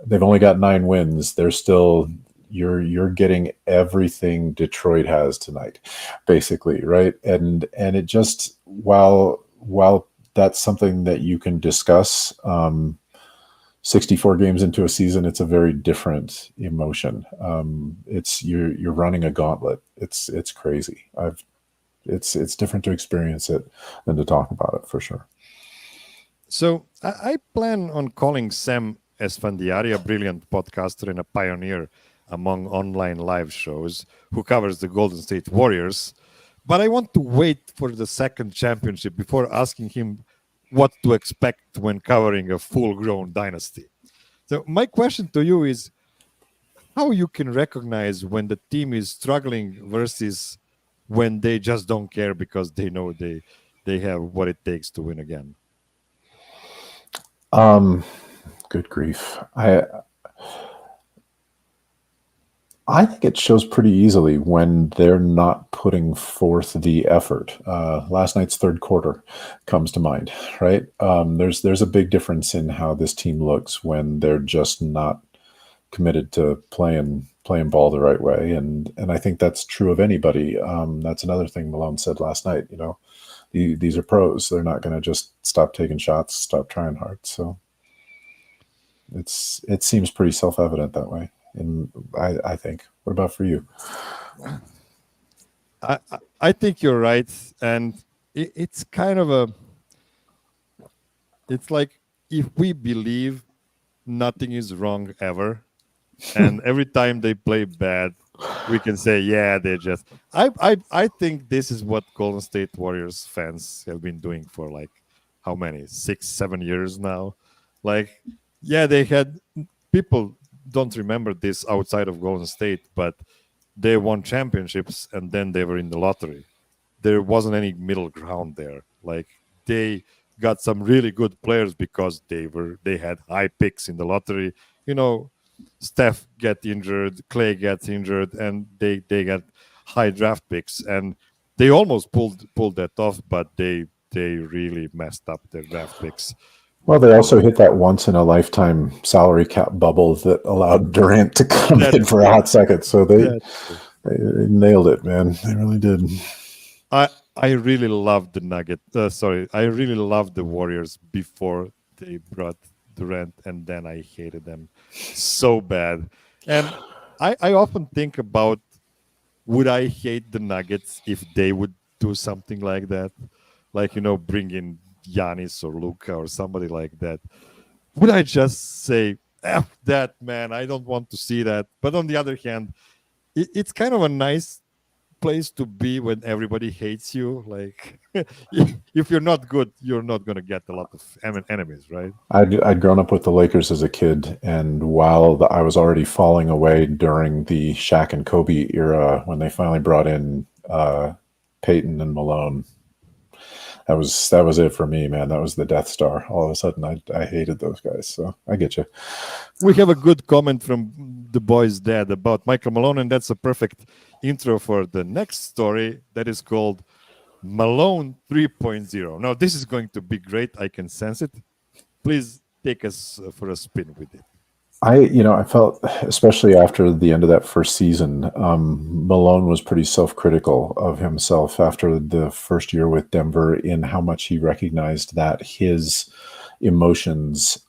[SPEAKER 2] they've only got 9 wins, they're still you're getting everything Detroit has tonight, basically, right? And it just while that's something that you can discuss. 64 games into a season, it's a very different emotion. It's you're running a gauntlet. It's crazy. It's different to experience it than to talk about it, for sure.
[SPEAKER 1] So I plan on calling Sam Esfandiari a brilliant podcaster and a pioneer among online live shows who covers the Golden State Warriors. But I want to wait for the second championship before asking him what to expect when covering a full-grown dynasty. So my question to you is how you can recognize when the team is struggling versus when they just don't care because they know they have what it takes to win again?
[SPEAKER 2] Good grief. I think it shows pretty easily when they're not putting forth the effort. Last night's third quarter comes to mind, right? There's a big difference in how this team looks when they're just not committed to playing ball the right way, and I think that's true of anybody. That's another thing Malone said last night. You know, these are pros; they're not going to just stop taking shots, stop trying hard. So it seems pretty self-evident that way. And I think. What about for you?
[SPEAKER 1] I think you're right, and it's kind of it's like if we believe nothing is wrong ever, and every time they play bad, we can say, yeah, they just. I think this is what Golden State Warriors fans have been doing for like how many 6-7 years now. Like, yeah, they had people don't remember this outside of Golden State, but they won championships and then they were in the lottery. There wasn't any middle ground there. Like, they got some really good players because they had high picks in the lottery. You know, Steph get injured, Clay gets injured, and they got high draft picks, and they almost pulled that off, but they really messed up their draft picks.
[SPEAKER 2] Well, they also hit that once-in-a-lifetime salary cap bubble that allowed Durant to come in for a hot second. So they nailed it, man. They really did.
[SPEAKER 1] I really loved the Nuggets. I really loved the Warriors before they brought Durant, and then I hated them so bad. And I often think about, would I hate the Nuggets if they would do something like that? Like, you know, bring in Giannis or Luka or somebody like that. Would I just say, F that, man, I don't want to see that? But on the other hand, it's kind of a nice place to be when everybody hates you. Like, if you're not good, you're not going to get a lot of enemies, right?
[SPEAKER 2] I'd grown up with the Lakers as a kid, and while I was already falling away during the Shaq and Kobe era, when they finally brought in Peyton and Malone, that was it for me, man. That was the Death Star. All of a sudden, I hated those guys. So I get you.
[SPEAKER 1] We have a good comment from the boys' dad about Michael Malone, and that's a perfect intro for the next story that is called Malone 3.0. Now, this is going to be great. I can sense it. Please take us for a spin with it.
[SPEAKER 2] I felt, especially after the end of that first season, Malone was pretty self-critical of himself after the first year with Denver in how much he recognized that his emotions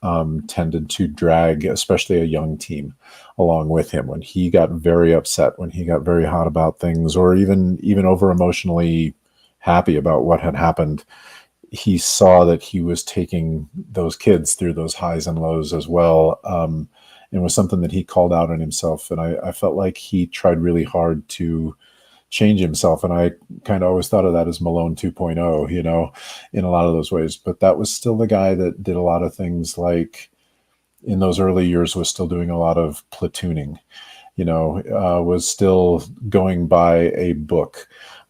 [SPEAKER 2] tended to drag, especially a young team, along with him. When he got very upset, when he got very hot about things, or even over emotionally happy about what had happened, he saw that he was taking those kids through those highs and lows as well. It was something that he called out on himself. And I felt like he tried really hard to change himself. And I kind of always thought of that as Malone 2.0, you know, in a lot of those ways. But that was still the guy that did a lot of things, like in those early years was still doing a lot of platooning, you know, was still going by a book.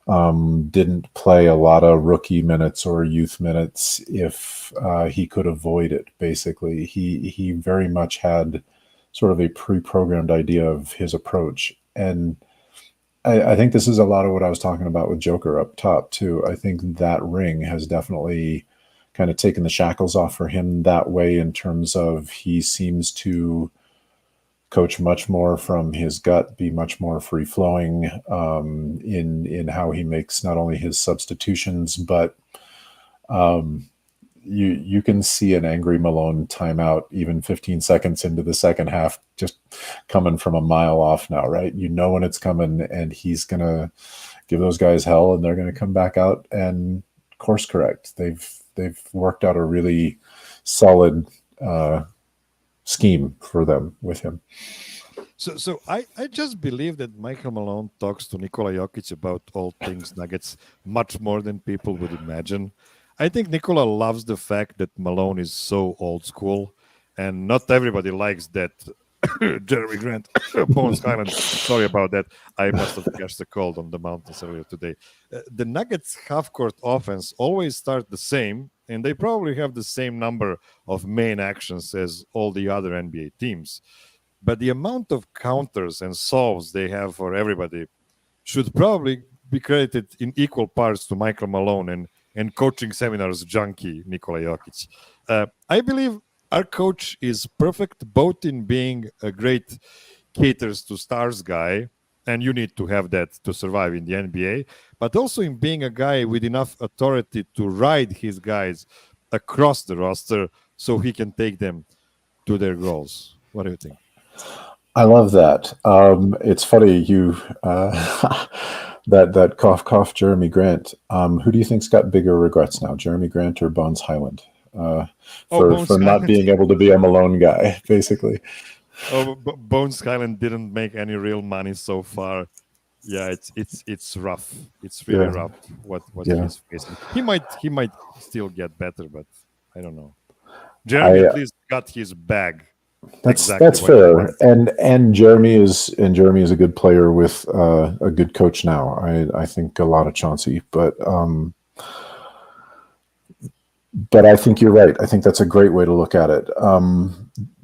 [SPEAKER 2] Didn't play a lot of rookie minutes or youth minutes if he could avoid it. Basically, he very much had sort of a pre-programmed idea of his approach, and I think this is a lot of what I was talking about with Joker up top too. I think that ring has definitely kind of taken the shackles off for him that way, in terms of he seems to coach much more from his gut, be much more free flowing in how he makes not only his substitutions, but you can see an angry Malone timeout even 15 seconds into the second half, just coming from a mile off now, right? You know when it's coming, and he's going to give those guys hell, and they're going to come back out and course correct. They've worked out a really solid scheme for them with him.
[SPEAKER 1] So I just believe that Michael Malone talks to Nikola Jokić about all things Nuggets much more than people would imagine. I think Nikola loves the fact that Malone is so old school, and not everybody likes that Jeremy Grant, Bones Highland. Sorry about that. I must have catched the cold on the mountains earlier today. The Nuggets half-court offense always start the same, and they probably have the same number of main actions as all the other NBA teams. But the amount of counters and solves they have for everybody should probably be credited in equal parts to Michael Malone and coaching seminars junkie Nikola Jokić. I believe our coach is perfect both in being a great caters to stars guy, and you need to have that to survive in the NBA, but also in being a guy with enough authority to ride his guys across the roster so he can take them to their goals. What do you think?
[SPEAKER 2] I love that. It's funny you that cough Jeremy Grant. Who do you think's got bigger regrets now, Jeremy Grant or Bones Highland, for not being able to be a Malone guy, basically?
[SPEAKER 1] Bones Highland didn't make any real money so far. Yeah, it's rough. It's really rough what he's facing. He might still get better, but I don't know. Jeremy at least got his bag.
[SPEAKER 2] That's fair, and Jeremy is a good player with a good coach now. I think a lot of Chauncey, but I think you're right. I think that's a great way to look at it.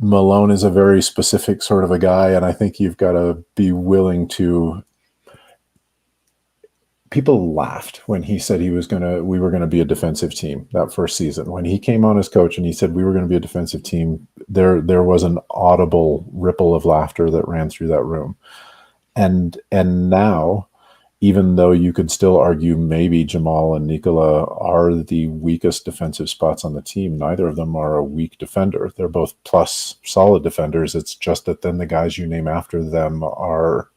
[SPEAKER 2] Malone is a very specific sort of a guy, and I think you've got to be willing to. People laughed when he said we were gonna be a defensive team that first season. When he came on as coach and he said we were going to be a defensive team, there was an audible ripple of laughter that ran through that room. And now, even though you could still argue maybe Jamal and Nikola are the weakest defensive spots on the team, neither of them are a weak defender. They're both plus solid defenders. It's just that then the guys you name after them are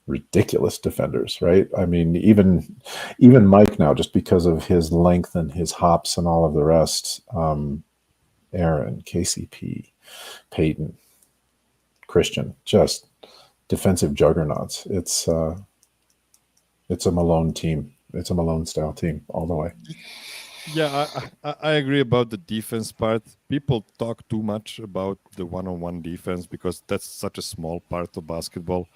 [SPEAKER 2] ridiculous defenders, right? I mean, even Mike now, just because of his length and his hops and all of the rest, Aaron, KCP, Peyton, Christian, just defensive juggernauts. It's a Malone team. It's a Malone style team all the way.
[SPEAKER 1] Yeah, I agree about the defense part. People talk too much about the one-on-one defense because that's such a small part of basketball.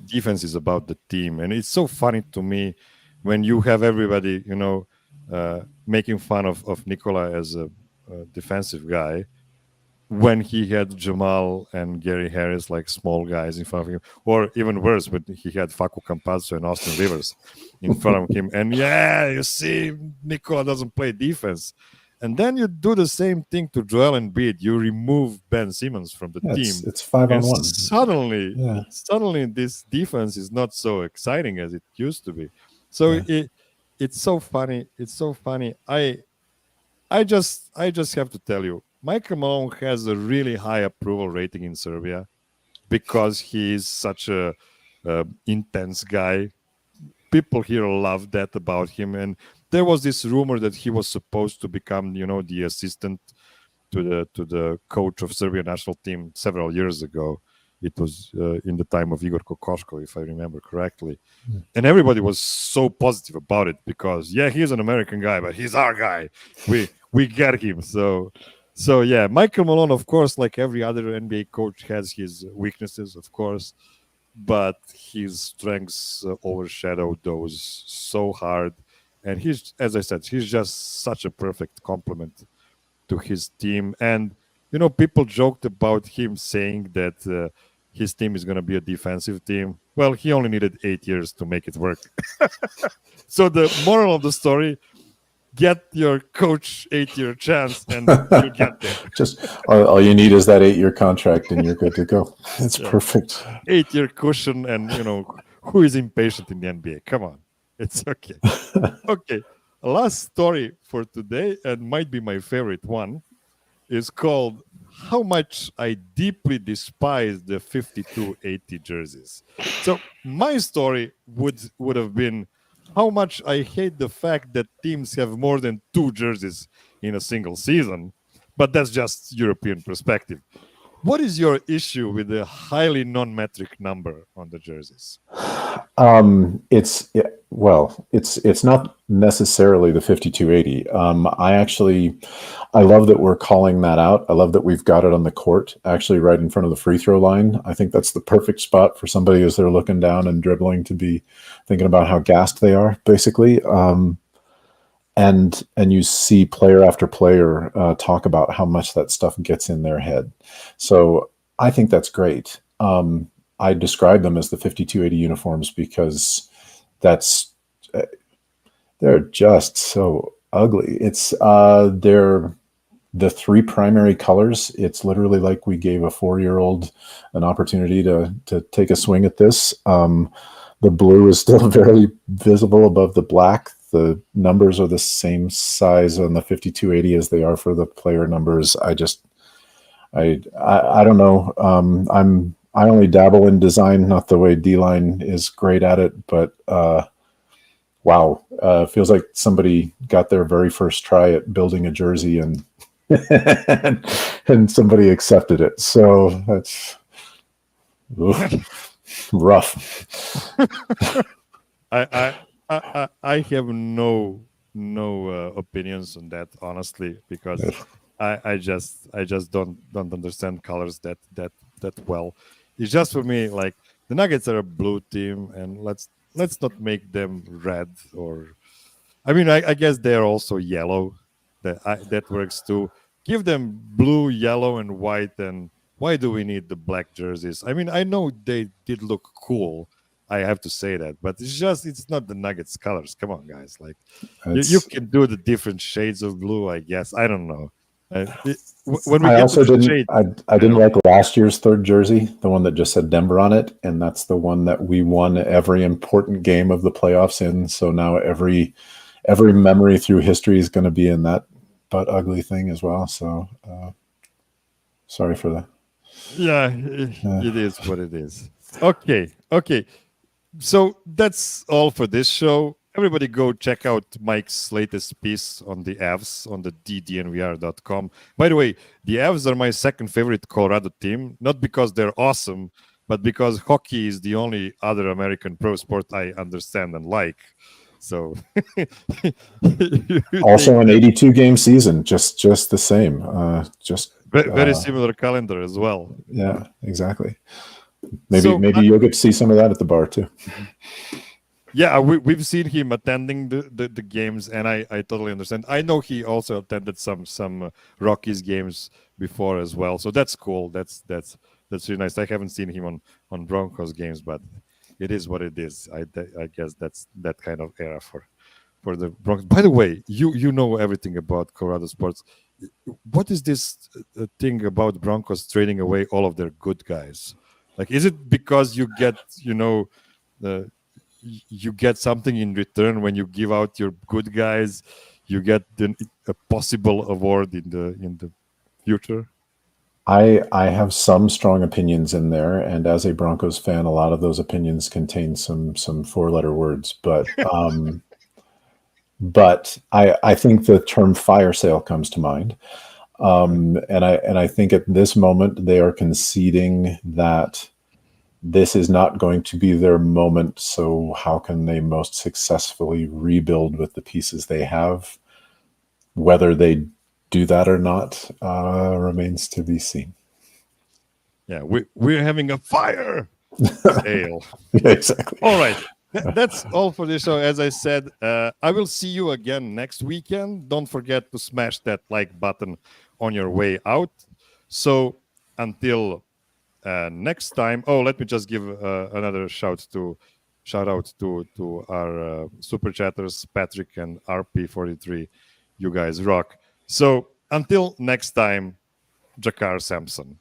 [SPEAKER 1] Defense is about the team, and it's so funny to me when you have everybody, making fun of Nikola as a defensive guy when he had Jamal and Gary Harris like small guys in front of him, or even worse, when he had Facu Campazzo and Austin Rivers in front of him. And you see, Nikola doesn't play defense. And then you do the same thing to Joel Embiid. You remove Ben Simmons from the team.
[SPEAKER 2] It's 5-on-1.
[SPEAKER 1] Suddenly, this defense is not so exciting as it used to be. So it's so funny. It's so funny. I just have to tell you, Michael Malone has a really high approval rating in Serbia because he is such a intense guy. People here love that about him, and there was this rumor that he was supposed to become, the assistant to the coach of Serbia national team several years ago. It was in the time of Igor Kokoškov, if I remember correctly. And everybody was so positive about it because, he's an American guy, but he's our guy. We get him. So Michael Malone, of course, like every other NBA coach, has his weaknesses, of course, but his strengths overshadow those so hard. And he's, as I said, he's just such a perfect complement to his team. And, people joked about him saying that his team is going to be a defensive team. Well, he only needed 8 years to make it work. So the moral of the story, get your coach 8-year chance and you'll get there.
[SPEAKER 2] Just all you need is that 8-year contract and you're good to go. It's perfect.
[SPEAKER 1] 8-year cushion and, who is impatient in the NBA? Come on. It's okay. Okay. Last story for today, and might be my favorite one, is called How Much I Deeply Despise the 52-80 jerseys. So my story would have been how much I hate the fact that teams have more than 2 jerseys in a single season, but that's just European perspective. What is your issue with the highly non-metric number on the jerseys?
[SPEAKER 2] It's not necessarily the 5280. I love that we're calling that out. I love that we've got it on the court, actually right in front of the free throw line. I think that's the perfect spot for somebody as they're looking down and dribbling to be thinking about how gassed they are, basically. And you see player after player talk about how much that stuff gets in their head. So I think that's great. I describe them as the 5280 uniforms because they're just so ugly. They're the three primary colors. It's literally like we gave a 4-year-old an opportunity to take a swing at this. The blue is still very visible above the black. The numbers are the same size on the 5280 as they are for the player numbers. I don't know. I only dabble in design, not the way D-Line is great at it, but wow, feels like somebody got their very first try at building a jersey and and somebody accepted it. So that's rough.
[SPEAKER 1] I have no opinions on that, honestly, because I just don't understand colors that well. It's just for me, like, the Nuggets are a blue team, and let's not make them red. Or, I mean, I guess they're also yellow. That works too. Give them blue, yellow, and white. And why do we need the black jerseys? I mean, I know they did look cool, I have to say that, but it's not the Nuggets colors. Come on, guys. Like, you can do the different shades of blue, I guess. I don't know. When we
[SPEAKER 2] I
[SPEAKER 1] get
[SPEAKER 2] also
[SPEAKER 1] to the
[SPEAKER 2] didn't.
[SPEAKER 1] shade,
[SPEAKER 2] I didn't like last year's third jersey, the one that just said Denver on it, and that's the one that we won every important game of the playoffs in. So now every memory through history is going to be in that butt ugly thing as well. So sorry for that.
[SPEAKER 1] Yeah, it is what it is. Okay. So that's all for this show. Everybody go check out Mike's latest piece on the Avs on the DNVR.com. By the way, the Avs are my second favorite Colorado team, not because they're awesome, but because hockey is the only other American pro sport I understand and like. So
[SPEAKER 2] also an 82 game season, just the same.
[SPEAKER 1] Very similar calendar as well.
[SPEAKER 2] Yeah, exactly. Maybe you'll get to see some of that at the bar too.
[SPEAKER 1] Yeah, we've seen him attending the games, and I totally understand. I know he also attended some Rockies games before as well, so that's cool. That's really nice. I haven't seen him on Broncos games, but it is what it is. I guess that's that kind of era for the Broncos. By the way, you know everything about Colorado sports. What is this thing about Broncos trading away all of their good guys? Like, is it because you get you get something in return when you give out your good guys? You get a possible award in the future.
[SPEAKER 2] I have some strong opinions in there, and as a Broncos fan, a lot of those opinions contain some 4-letter words. But but I think the term fire sale comes to mind, and I think at this moment they are conceding that this is not going to be their moment. So how can they most successfully rebuild with the pieces they have? Whether they do that or not remains to be seen.
[SPEAKER 1] Yeah, we're having a fire sale.
[SPEAKER 2] Yeah, exactly.
[SPEAKER 1] All right. That's all for this show. As I said, I will see you again next weekend. Don't forget to smash that like button on your way out. So until next time. Oh, let me just give another shout out to our super chatters, Patrick and RP43. You guys rock. So until next time, Jakar Sampson.